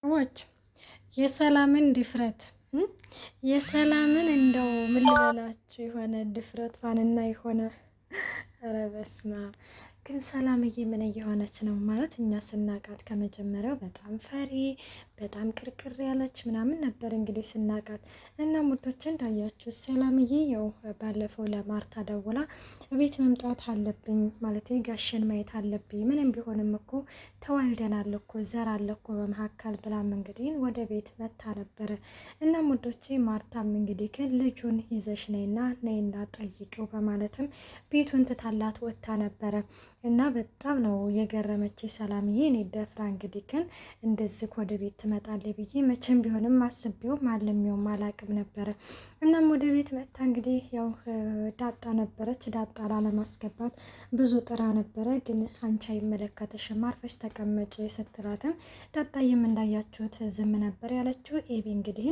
ሰዎች የሰላምን ድፍረት የሰላምን እንደው ምን ልበላችሁ የሆነ ድፍረት ፋንና የሆነ ኧረ በስመ አብ። ግን ሰላምዬ ምን እየሆነች ነው ማለት? እኛ ስናቃት ከመጀመሪያው በጣም ፈሪ በጣም ቅርቅር ያለች ምናምን ነበር እንግዲህ ስናቃት እና ሙዶች እንዳያችሁ ሰላምዬ ያው ባለፈው ለማርታ ደውላ ቤት መምጣት አለብኝ ማለት ጋሽን ማየት አለብኝ ምንም ቢሆንም እኮ ተዋልደናል እኮ ዘር አለ እኮ በመካከል ብላም እንግዲህ ወደ ቤት መታ ነበረ። እና ሙዶቼ ማርታም እንግዲህ ግን ልጁን ይዘሽ ነይና ጠይቂው በማለትም ቤቱን ትታላት ወጥታ ነበረ። እና በጣም ነው የገረመች ሰላምዬ። እኔ ደፍራ እንግዲህ ግን እንደዚህ ወደ ቤት ትመጣለች ብዬ መቼም ቢሆንም አስቤውም አልሜውም አላቅም ነበረ። እናም ወደ ቤት መጥታ እንግዲህ ያው ዳጣ ነበረች። ዳጣ ላለማስገባት ብዙ ጥራ ነበረ፣ ግን አንቺ አይመለከትሽም አርፈሽ ተቀመጭ ስትላትም ዳጣዬም እንዳያችሁት ዝም ነበር ያለችው። ኤቢ እንግዲህ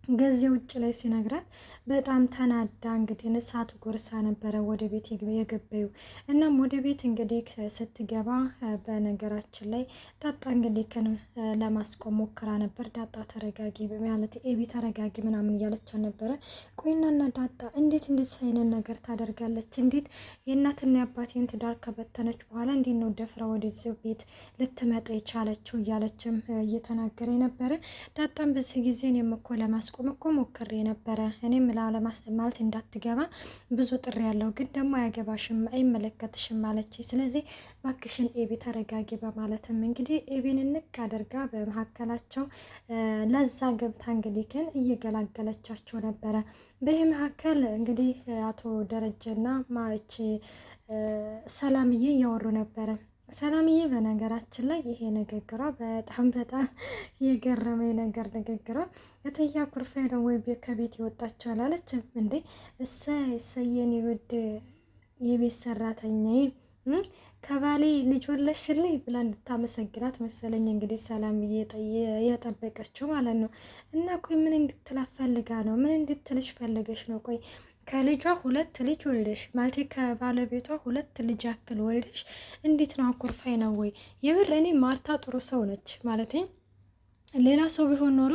ገዜ ውጭ ላይ ሲነግራት በጣም ተናዳ እንግዲህ እሳት ጎርሳ ነበረ ወደ ቤት የገባዩ። እናም ወደ ቤት እንግዲህ ስትገባ በነገራችን ላይ ዳጣ እንግዲህ ለማስቆም ሞክራ ነበር። ዳጣ ተረጋጊ ማለት ኤቢ ተረጋጊ ምናምን እያለች ነበረ። ቆይናና ዳጣ እንዴት አይነት ነገር ታደርጋለች? እንዴት የእናትና የአባቴን ትዳር ከበተነች በኋላ እንዴት ነው ደፍራ ወደዚህ ቤት ልትመጣ የቻለችው? እያለችም እየተናገረ ነበረ። ዳጣም በዚህ ጊዜ እኔም እኮ ለማስቆም እኮ ሞክሬ ነበረ። እኔም ማለት እንዳትገባ ብዙ ጥሪ ያለው ግን ደግሞ አያገባሽም አይመለከትሽም አለች። ስለዚህ ባክሽን ኤቢ ተረጋጊ በማለትም እንግዲህ ኤቢን ንቅ አድርጋ በመካከላቸው ለዛ ገብታ እንግዲህ ግን እየገላገለቻቸው ነበረ። በዚህ መካከል እንግዲህ አቶ ደረጀና ማች ሰላምዬ እያወሩ ነበረ። ሰላምዬ በነገራችን ላይ ይሄ ንግግሯ በጣም የገረመኝ ነገር ንግግሯ እትያ ኩርፌ ነው ወይ ከቤት ይወጣቸው አላለችም እንዴ? እሰየን የውድ የቤት ሰራተኛ ከባሌ ልጅ ወለሽልኝ ብላ እንድታመሰግናት መሰለኝ እንግዲህ ሰላምዬ የጠበቀችው ማለት ነው። እና ቆይ ምን እንድትላ ፈልጋ ነው? ምን እንድትልሽ ፈልገሽ ነው? ቆይ ከልጇ 2 ልጅ ወልደሽ ማለት ከባለቤቷ 2 ልጅ ያክል ወልደሽ እንዴት ነው? አኩርፋይ ነው ወይ? የብር እኔ ማርታ ጥሩ ሰው ነች ማለት ሌላ ሰው ቢሆን ኖሮ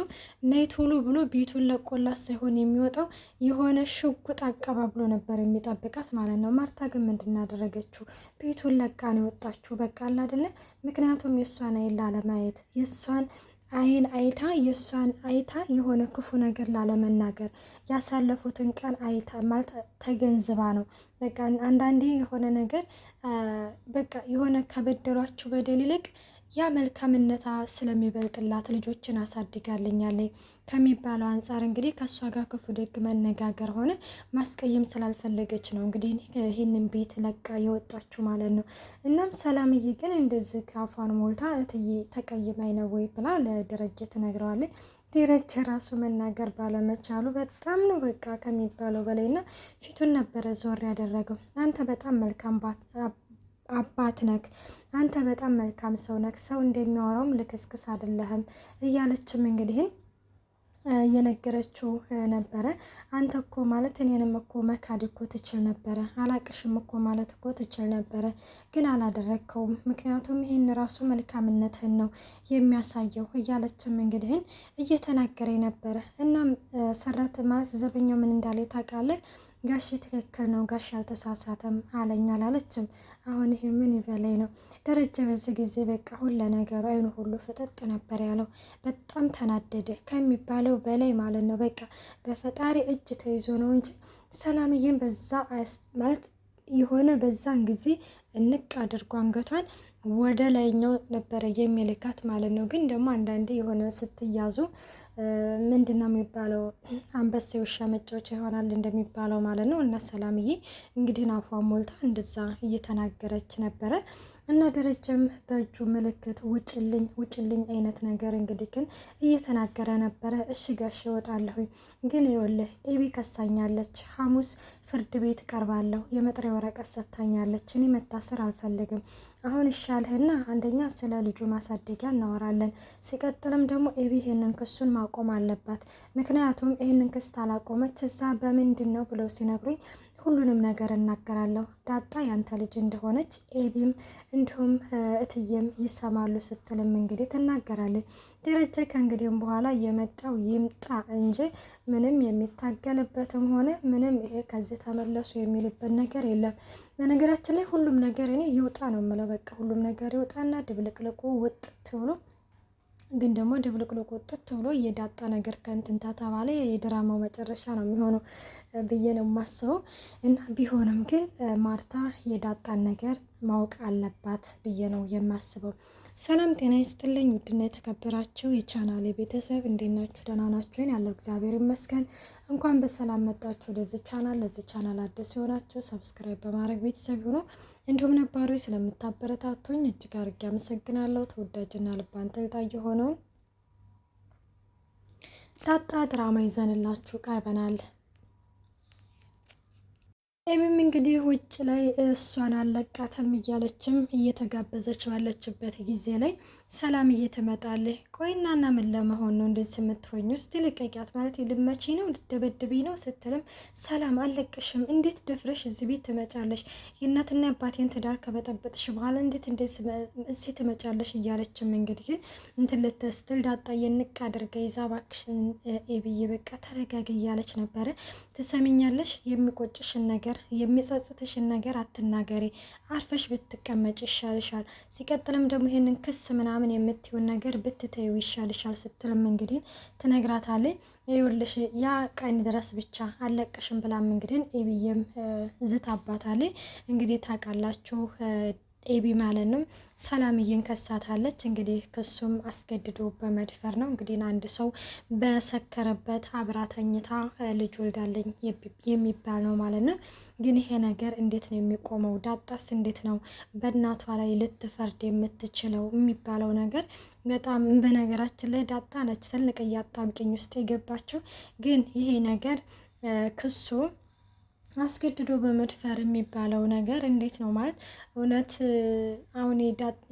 ነይ ቶሎ ብሎ ቤቱን ለቆላት ሳይሆን የሚወጣው የሆነ ሽጉጥ አቀባብሎ ነበር የሚጠብቃት ማለት ነው። ማርታ ግን ምንድን አደረገችው? ቤቱን ለቃ ነው የወጣችው። በቃ አለ አይደለ? ምክንያቱም የእሷን አይን ላለማየት የእሷን አይን አይታ የሆነ ክፉ ነገር ላለመናገር ያሳለፉትን ቀን አይታ ማለት ተገንዝባ ነው። በቃ አንዳንዴ የሆነ ነገር በቃ የሆነ ከበደሏችሁ በደል ይልቅ ያ መልካምነታ ስለሚበልጥላት ልጆችን አሳድጋልኛለች ከሚባለው አንጻር እንግዲህ ከእሷ ጋር ክፉ ደግ መነጋገር ሆነ ማስቀየም ስላልፈለገች ነው እንግዲህ ይህንን ቤት ለቃ የወጣችሁ ማለት ነው። እናም ሰላምዬ ግን እንደዚህ ካፏን ሞልታ እትዬ ተቀይማኝ ነው ወይ ብላ ለደረጀ ትነግረዋለች። ደረጀ ራሱ መናገር ባለመቻሉ በጣም ነው በቃ ከሚባለው በላይና ፊቱን ነበረ ዞር ያደረገው። አንተ በጣም መልካም አባት ነክ፣ አንተ በጣም መልካም ሰው ነክ፣ ሰው እንደሚያወራውም ልክስክስ አይደለህም እያለችም እንግዲህ እየነገረችው ነበረ። አንተ እኮ ማለት እኔንም እኮ መካድ እኮ ትችል ነበረ፣ አላቅሽም እኮ ማለት እኮ ትችል ነበረ፣ ግን አላደረግከውም። ምክንያቱም ይህን ራሱ መልካምነትህን ነው የሚያሳየው እያለችም እንግዲህ እየተናገረ ነበረ። እናም ሰራት ማለት ዘበኛው ምን እንዳለ ታውቃለህ? ጋሽ ትክክል ነው፣ ጋሽ አልተሳሳተም አለኝ አላለችም። አሁን ይሄ ምን ይበላይ ነው? ደረጀ በዚህ ጊዜ በቃ ሁሉ ነገሩ አይኑ ሁሉ ፍጥጥ ነበር ያለው። በጣም ተናደደ ከሚባለው በላይ ማለት ነው። በቃ በፈጣሪ እጅ ተይዞ ነው እንጂ ሰላምዬን በዛ ማለት የሆነ በዛን ጊዜ እንቅ አድርጎ አንገቷን ወደ ላይኛው ነበረ የሚልካት ማለት ነው። ግን ደግሞ አንዳንዴ የሆነ ስትያዙ ምንድን ነው የሚባለው? አንበሳ ውሻ መጫወቻ ይሆናል እንደሚባለው ማለት ነው። እና ሰላምዬ እንግዲህ አፏ ሞልታ እንደዛ እየተናገረች ነበረ። እና ደረጀም በእጁ ምልክት ውጭልኝ አይነት ነገር እንግዲህ ግን እየተናገረ ነበረ። እሺ ጋሽ እወጣለሁኝ፣ ግን ይኸውልህ ኤቢ ከሳኛለች፣ ሐሙስ ፍርድ ቤት ቀርባለሁ፣ የመጥሪያ ወረቀት ሰጥታኛለች፣ እኔ መታሰር አልፈልግም። አሁን ይሻልህና አንደኛ ስለ ልጁ ማሳደጊያ እናወራለን፣ ሲቀጥልም ደግሞ ኤቢ ይሄንን ክሱን ማቆም አለባት። ምክንያቱም ይሄንን ክስ አላቆመች እዛ በምንድን ነው ብለው ሲነግሩኝ ሁሉንም ነገር እናገራለሁ። ዳጣ ያንተ ልጅ እንደሆነች ኤቢም እንዲሁም እትዬም ይሰማሉ ስትልም እንግዲህ ትናገራለች። ደረጀ ከእንግዲህም በኋላ የመጣው ይምጣ እንጂ ምንም የሚታገልበትም ሆነ ምንም ይሄ ከዚህ ተመለሱ የሚልበት ነገር የለም። በነገራችን ላይ ሁሉም ነገር እኔ ይውጣ ነው የምለው። በቃ ሁሉም ነገር ይውጣና ድብልቅልቁ ውጥት ብሎ ግን ደግሞ ድብልቅልቁ ውጥት ብሎ የዳጣ ነገር ከእንትንታ ተባለ የድራማው መጨረሻ ነው የሚሆነው ብዬ ነው የማስበው። እና ቢሆንም ግን ማርታ የዳጣን ነገር ማወቅ አለባት ብዬ ነው የማስበው። ሰላም ጤና ይስጥልኝ ውድና የተከበራችሁ የቻናሌ ቤተሰብ እንዴት ናችሁ? ደህና ናችሁ? ያለው እግዚአብሔር ይመስገን። እንኳን በሰላም መጣችሁ ወደዚህ ቻናል። ለዚህ ቻናል አዲስ የሆናችሁ ሰብስክራይብ በማድረግ ቤተሰብ ሆኖ እንዲሁም ነባሮች ስለምታበረታቱኝ እጅግ አድርጌ አመሰግናለሁ። ተወዳጅና ልብ አንጠልጣይ የሆነውን ዳጣ ድራማ ይዘንላችሁ ቀርበናል። ኤሚም እንግዲህ ውጭ ላይ እሷን አለቃትም እያለችም እየተጋበዘች ባለችበት ጊዜ ላይ ሰላም እየተመጣለች ቆይናና ምን ለመሆን ነው እንደዚህ የምትሆኝ? ውስጥ ልቀቂያት ማለት ልመቺ ነው ልደበድቢ ነው ስትልም ሰላም አለቅሽም፣ እንዴት ደፍረሽ እዚህ ቤት ትመጫለሽ? የእናትና አባቴን ትዳር ከበጠበጥሽ በኋላ እንዴት እዚህ ትመጫለሽ? እያለችም እንግዲህ ግን እንትን ልትስትል ዳጣ የንቅ አድርጋ ይዛ እባክሽን ኤቢዬ በቃ ተረጋጊ እያለች ነበረ። ትሰሚኛለሽ? የሚቆጭሽን ነገር የሚጸጽትሽን ነገር አትናገሪ፣ አርፈሽ ብትቀመጭ ይሻልሻል። ሲቀጥልም ደግሞ ይሄንን ክስ ምናምን የምትይውን ነገር ብትተዩ ይሻልሻል ስትልም እንግዲህ ትነግራታለች። ይኸውልሽ ያ ቀን ድረስ ብቻ አለቀሽም ብላም እንግዲህ ኤቢዬም ዝት አባታለች። እንግዲህ ታውቃላችሁ ኤቢ ማለት ነው ሰላምዬን ከሳታለች። እንግዲህ ክሱም አስገድዶ በመድፈር ነው። እንግዲህ አንድ ሰው በሰከረበት አብራተኝታ ልጅ ወልዳለኝ የሚባል ነው ማለት ነው። ግን ይሄ ነገር እንዴት ነው የሚቆመው? ዳጣስ እንዴት ነው በእናቷ ላይ ልትፈርድ የምትችለው የሚባለው ነገር በጣም በነገራችን ላይ ዳጣ ነች ትልቅ እያጣብቂኝ ውስጥ የገባቸው። ግን ይሄ ነገር ክሱ አስገድዶ በመድፈር የሚባለው ነገር እንዴት ነው ማለት እውነት አሁን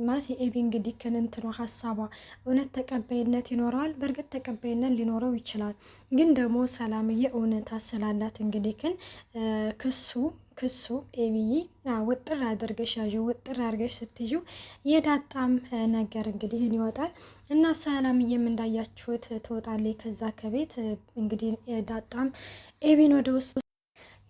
ማለት የኤቢ እንግዲህ ከንንትኖ ሀሳቧ እውነት ተቀባይነት ይኖረዋል? በእርግጥ ተቀባይነት ሊኖረው ይችላል። ግን ደግሞ ሰላምዬ እውነታ ስላላት እንግዲህ ግን ክሱ ኤቢዬ ውጥር አድርገሽ ያዥ ውጥር አድርገሽ ስትይዥ የዳጣም ነገር እንግዲህ ይወጣል እና ሰላምዬም እንዳያችሁት ትወጣለች ከዛ ከቤት እንግዲህ ዳጣም ኤቢን ወደ ውስጥ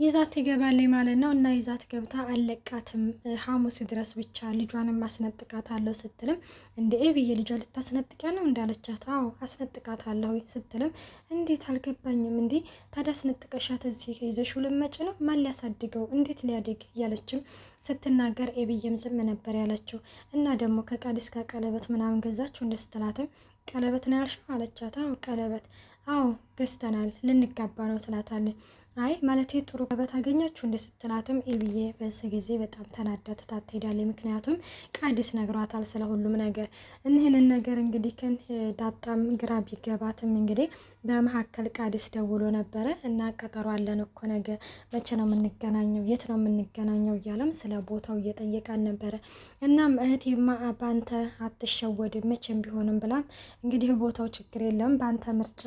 ይዛት ይገባለች ማለት ነው። እና ይዛት ገብታ አለቃትም ሐሙስ ድረስ ብቻ ልጇንም ማስነጥቃት አለው ስትልም እንደ ኤቢዬ ልጇ ልታስነጥቂያ ነው እንዳለቻት፣ አዎ አስነጥቃት አለሁ ስትልም እንዴት አልገባኝም፣ እንዴ ታዲያ አስነጥቀሻት እዚህ ይዘሽው ልመጭ ነው? ማን ሊያሳድገው እንዴት ሊያድግ እያለችም ስትናገር ኤቢዬም ዝም ነበር ያለችው። እና ደግሞ ከቃል እስከ ቀለበት ምናምን ገዛችሁ እንደ ስትላትም ቀለበት ነው ያልሽው አለቻት። አዎ ቀለበት አዎ ገዝተናል ልንጋባ ነው ትላታለች። አይ ማለት ጥሩ ቀለበት አገኛችሁ እንደ ስትላትም ኤቢዬ በዚህ ጊዜ በጣም ተናዳ ትታት ትሄዳለች። ምክንያቱም ቃዲስ ነግሯታል ስለ ሁሉም ነገር። እኒህንን ነገር እንግዲህ ግን ዳጣም ግራ ቢገባትም እንግዲህ በመካከል ቃዲስ ደውሎ ነበረ እና ቀጠሮ አለን እኮ ነገ፣ መቼ ነው የምንገናኘው? የት ነው የምንገናኘው? እያለም ስለ ቦታው እየጠየቃን ነበረ። እናም እህቴማ ባንተ አትሸወድም መቼም ቢሆንም ብላም እንግዲህ ቦታው ችግር የለም ባንተ ምርጫ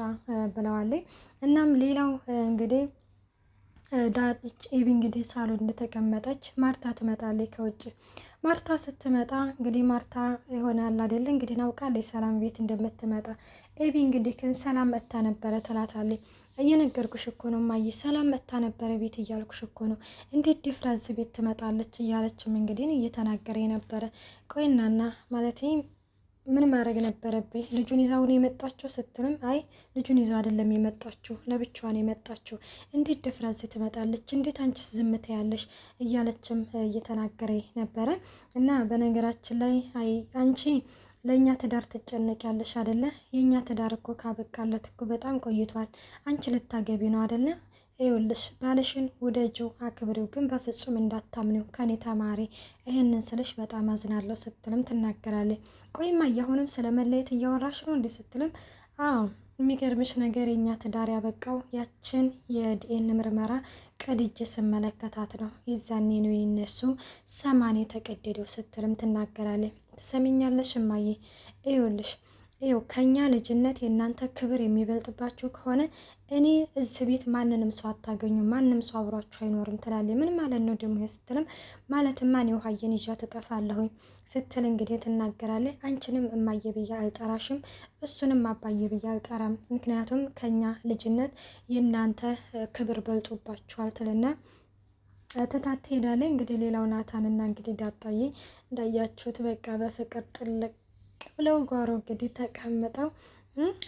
ብለዋለች። እናም ሌላው እንግዲህ ኤቢ እንግዲህ ሳሎን እንደተቀመጠች ማርታ ትመጣለች ከውጭ። ማርታ ስትመጣ እንግዲህ ማርታ ይሆናል አይደለ እንግዲህ ናውቃለች ሰላም ቤት እንደምትመጣ። ኤቢ እንግዲህ ግን ሰላም መታ ነበረ ትላታለች። እየነገርኩሽ እኮ ነው ማየ ሰላም መታ ነበረ ቤት እያልኩሽ እኮ ነው፣ እንዴት ድፍረት ቤት ትመጣለች እያለችም እንግዲህ እየተናገረ ነበረ። ቆይናና ማለት ምን ማድረግ ነበረብኝ? ልጁን ይዛውን የመጣችው ስትልም አይ ልጁን ይዛው አይደለም የመጣችው ለብቻዋን የመጣችው፣ እንዴት ድፍረት ትመጣለች? እንዴት አንቺስ ዝም ትያለሽ? እያለችም እየተናገረ ነበረ። እና በነገራችን ላይ አይ አንቺ ለእኛ ትዳር ትጨነቂያለሽ አይደለ? የእኛ ትዳር እኮ ካበቃለት እኮ በጣም ቆይቷል። አንቺ ልታገቢ ነው አይደለ? ይኸውልሽ ባለሽን ውደጂው አክብሪው፣ ግን በፍጹም እንዳታምኒው ከኔ ተማሪ፣ ይህንን ስልሽ በጣም አዝናለሁ ስትልም ትናገራለች። ቆይማ አሁንም ስለ መለየት እያወራሽ ነው እንዲህ ስትልም አዎ የሚገርምሽ ነገር የኛ ትዳር ያበቃው ያችን የዲኤን ምርመራ ቀድጄ ስመለከታት ነው፣ ይዛኔ ነው የነሱ ሰማን የተቀደደው ስትልም ትናገራለች። ትሰሚኛለሽ እማዬ ይኸውልሽ ይኸው ከኛ ልጅነት የእናንተ ክብር የሚበልጥባችሁ ከሆነ እኔ እዚህ ቤት ማንንም ሰው አታገኙ፣ ማንም ሰው አብሯችሁ አይኖርም ትላለች። ምን ማለት ነው ደግሞ ስትልም ማለትማ እኔ ውሃዬን ይዣ ትጠፋለሁኝ ስትል እንግዲህ ትናገራለች። አንቺንም እማዬ ብዬ አልጠራሽም፣ እሱንም አባዬ ብዬ አልጠራም፣ ምክንያቱም ከኛ ልጅነት የእናንተ ክብር በልጦባችኋል ትልና ትታት ትሄዳለች። እንግዲህ ሌላው ናታንና እንግዲህ ዳጣዬ እንዳያችሁት በቃ በፍቅር ጥልቅ ብለው ጓሮ እንግዲህ ተቀምጠው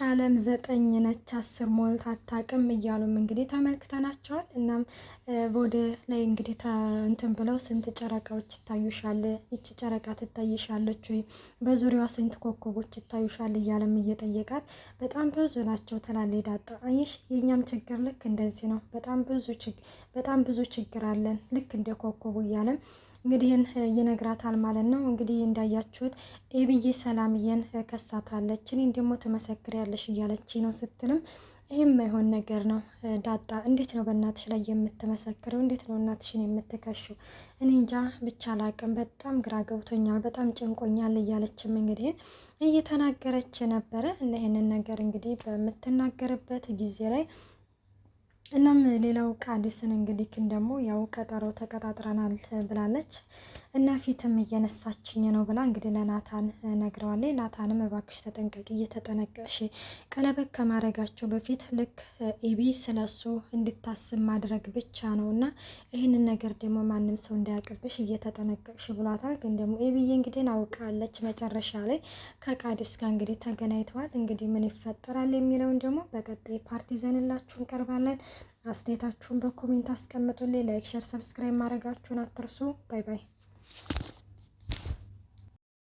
አለም 9 ነች 10 ሞልታ አታውቅም እያሉም እንግዲህ ተመልክተናቸዋል። እናም ወደ ላይ እንግዲህ እንትን ብለው ስንት ጨረቃዎች ይታዩሻል፣ ይቺ ጨረቃ ትታይሻለች ወይ፣ በዙሪያዋ ስንት ኮከቦች ይታዩሻል እያለም እየጠየቃት በጣም ብዙ ናቸው ትላለች ዳጣ። አይሽ የእኛም ችግር ልክ እንደዚህ ነው፣ በጣም ብዙ ችግር አለን ልክ እንደ ኮከቡ እያለም እንግዲህን ይነግራታል ማለት ነው። እንግዲህ እንዳያችሁት ኤብዬ ሰላምዬን ከሳታለች። እኔን ደግሞ ትመሰክሪያለሽ እያለች ነው ስትልም ይህም የማይሆን ነገር ነው ዳጣ፣ እንዴት ነው በእናትሽ ላይ የምትመሰክረው? እንዴት ነው እናትሽን የምትከሽው? እኔ እንጃ ብቻ አላቅም፣ በጣም ግራ ገብቶኛል፣ በጣም ጭንቆኛል እያለችም እንግዲህ እየተናገረች ነበረ። እና ይህንን ነገር እንግዲህ በምትናገርበት ጊዜ ላይ እናም ሌላው ቃሊስን እንግዲህ ደግሞ ያው ቀጠሮ ተቀጣጥረናል ብላለች እና ፊትም እየነሳችኝ ነው ብላ እንግዲህ ለናታን ነግረዋለች። ናታንም እባክሽ ተጠንቀቂ፣ እየተጠነቀሽ ቀለበት ከማድረጋቸው በፊት ልክ ኤቢ ስለሱ እንድታስብ ማድረግ ብቻ ነው እና ይህንን ነገር ደግሞ ማንም ሰው እንዳያውቅብሽ እየተጠነቀቅሽ ብሏታል። ግን ደግሞ ኤቢዬ እንግዲህ አውቃለች። መጨረሻ ላይ ከቃሊስ ጋር እንግዲህ ተገናኝተዋል። እንግዲህ ምን ይፈጠራል የሚለውን ደግሞ በቀጣይ ፓርቲ ይዘንላችሁ እንቀርባለን። አስተያየታችሁን በኮሜንት አስቀምጡልኝ። ላይክ፣ ሸር፣ ሰብስክራይብ ማድረጋችሁን አትርሱ። ባይ ባይ።